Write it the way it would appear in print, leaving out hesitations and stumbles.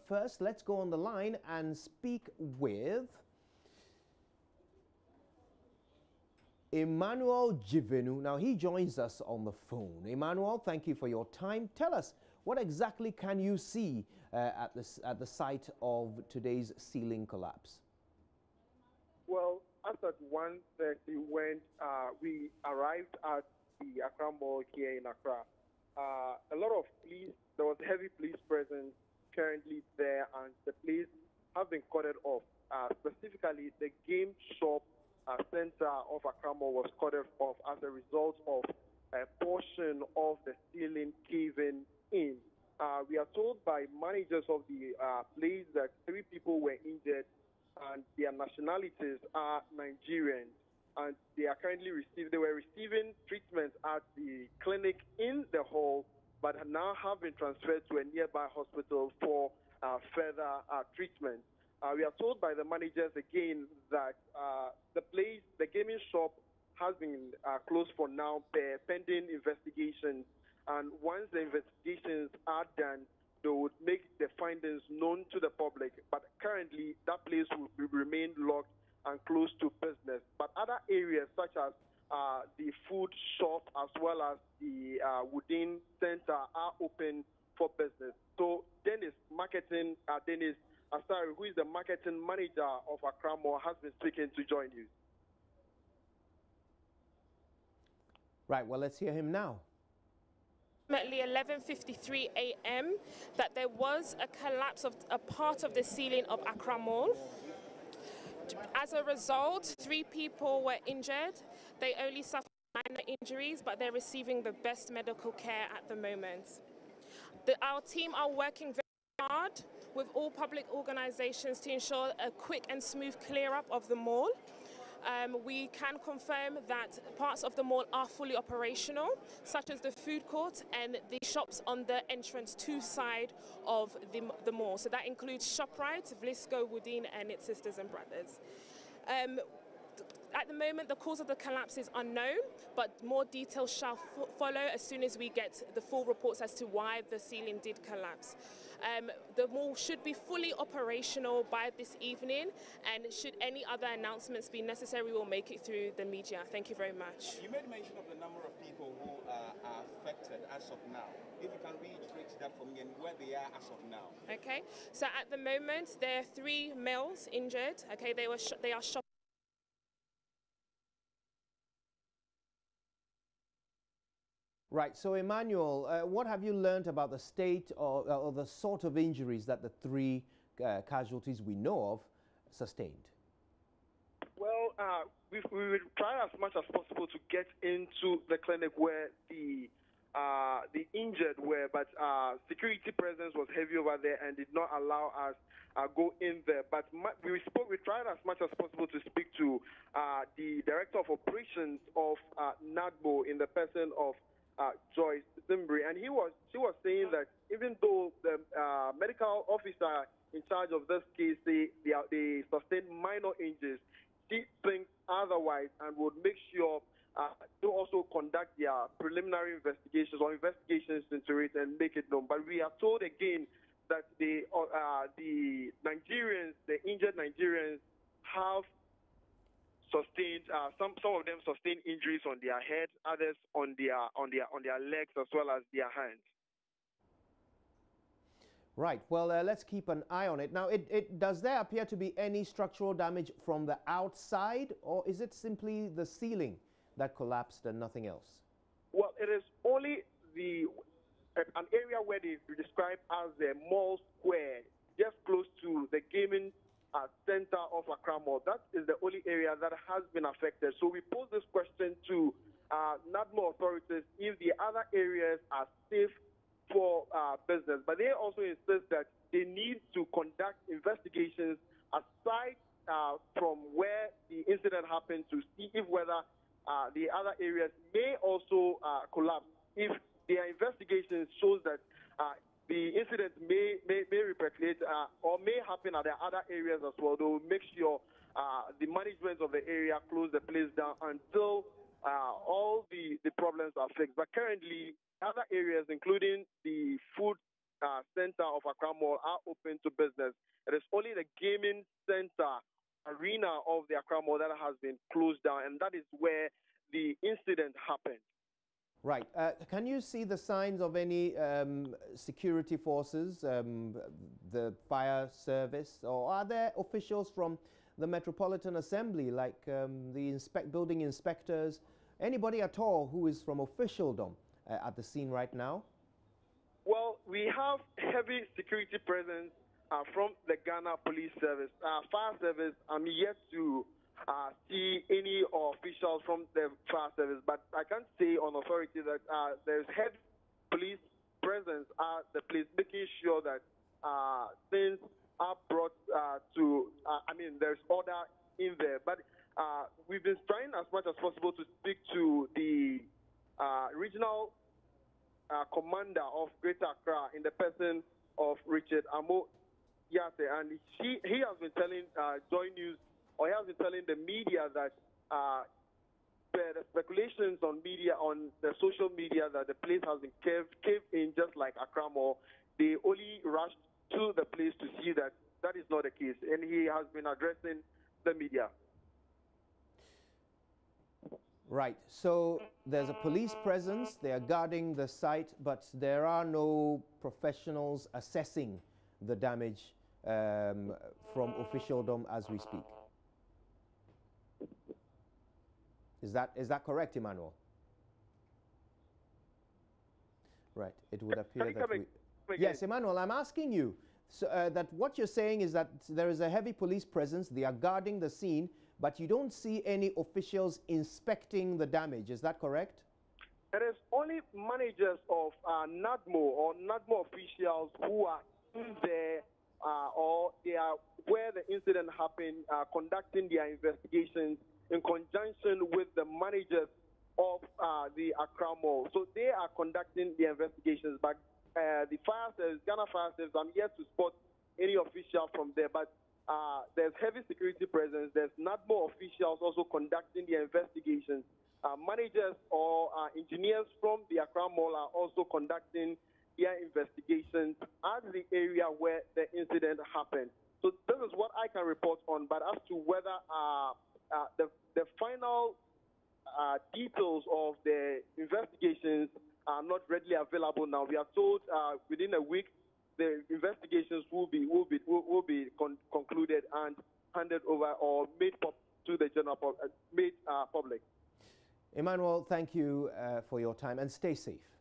first, let's go on the line and speak with Emmanuel Jivenu. Now, he joins us on the phone. Emmanuel, thank you for your time. Tell us, what exactly can you see at the site of today's ceiling collapse? Well, as at 1:30 when we arrived at the Accra Mall here in Accra, a lot of police, there was heavy police presence currently there, and the police have been cordoned off. Specifically, the game shop center of Accra Mall was cordoned off as a result of a portion of the ceiling caving in. We are told by managers of the place that 3 people were injured, and their nationalities are Nigerian, and they are currently were receiving treatment at the clinic in the hall, but now have been transferred to a nearby hospital for further treatment. We are told by the managers again that the gaming shop has been closed for now pending investigations, and once the investigations are done, they would make the findings known to the public. But currently, that place will remain locked and closed to business. But other areas such as the food shop as well as the wooden center are open for business. So Dennis Asari, who is the marketing manager of Accra Mall, has been speaking to JoyNews. Right, well, let's hear him now. Approximately 11:53 a.m. that there was a collapse of a part of the ceiling of Accra Mall. As a result, 3 people were injured. They only suffered minor injuries, but they're receiving the best medical care at the moment. Our team are working very hard with all public organizations to ensure a quick and smooth clear up of the mall. We can confirm that parts of the mall are fully operational, such as the food court and the shops on the entrance 2 side of the mall. So that includes ShopRite, Vlisco, Woodin, and its sisters and brothers. At the moment, the cause of the collapse is unknown, but more details shall follow as soon as we get the full reports as to why the ceiling did collapse. The mall should be fully operational by this evening, and should any other announcements be necessary, we'll make it through the media. Thank you very much. You made mention of the number of people who are affected as of now. If you can reiterate that for me and where they are as of now. Okay, so at the moment, there are 3 males injured. Okay, they are shot. Right, so Emmanuel, what have you learned about the state or the sort of injuries that the 3 casualties we know of sustained? Well, we will try as much as possible to get into the clinic where the injured were, but security presence was heavy over there and did not allow us go in there. But we tried as much as possible to speak to the director of operations of NADBO in the person of Joyce Zimbri, and she was saying that even though the medical officer in charge of this case they sustained minor injuries, she thinks otherwise and would make sure to also conduct their preliminary investigations or investigations into it and make it known. But we are told again that the Nigerians, the injured Nigerians, have sustained some of them sustained injuries on their head, others on their legs as well as their hands. Right. Well, let's keep an eye on it. Now, does there appear to be any structural damage from the outside, or is it simply the ceiling that collapsed and nothing else? Well, it is only an area where they describe as the mall square, just close to the gaming center of Accra Mall. That is the only area that has been affected. So we pose this question to NADMO authorities if the other areas are safe for business. But they also insist that they need to conduct investigations aside from where the incident happened to see if whether the other areas may also collapse. If their investigation shows that the incident may repercolate or may happen at the other areas as well, they will make sure the management of the area close the place down until all the problems are fixed. But currently, other areas, including the food center of Accra Mall are open to business. It is only the gaming center arena of the Accra Mall that has been closed down, and that is where the incident happened. Right. Can you see the signs of any security forces, the fire service, or are there officials from the Metropolitan Assembly, like the building inspectors, anybody at all who is from officialdom at the scene right now? Well, we have heavy security presence from the Ghana Police Service. Fire Service, I'm yet to see any officials from the fire service, but I can say on authority that there's heavy police presence at the place, making sure that things are brought there's order in there. But we've been trying as much as possible to speak to the regional commander of Greater Accra in the person of Richard Amo Yate, and he has been telling JoyNews, or he has been telling the media that the speculations on the social media that the place has been caved in just like Accra Mall. They only rushed to the place to see that that is not the case, and he has been addressing the media. Right, so there's a police presence, they are guarding the site, but there are no professionals assessing the damage from officialdom as we speak. Is that correct, Emmanuel? Right, it would appear that we... Yes, Emmanuel, I'm asking you, so, that what you're saying is that there is a heavy police presence, they are guarding the scene, but you don't see any officials inspecting the damage. Is that correct? It is only managers of NADMO or NADMO officials who are in there or they are where the incident happened, conducting their investigations in conjunction with the managers of the Accra Mall. So they are conducting the investigations, but the fire service, Ghana Fire Service, I'm yet to spot any official from there, but there's heavy security presence. There's NADMO officials also conducting the investigations. Managers or engineers from the Accra Mall are also conducting their investigations at the area where the incident happened. So this is what I can report on, but as to whether the final details of the investigations are not readily available now. We are told within a week the investigations will be concluded and handed over or made to the general public. Emmanuel, thank you for your time and stay safe.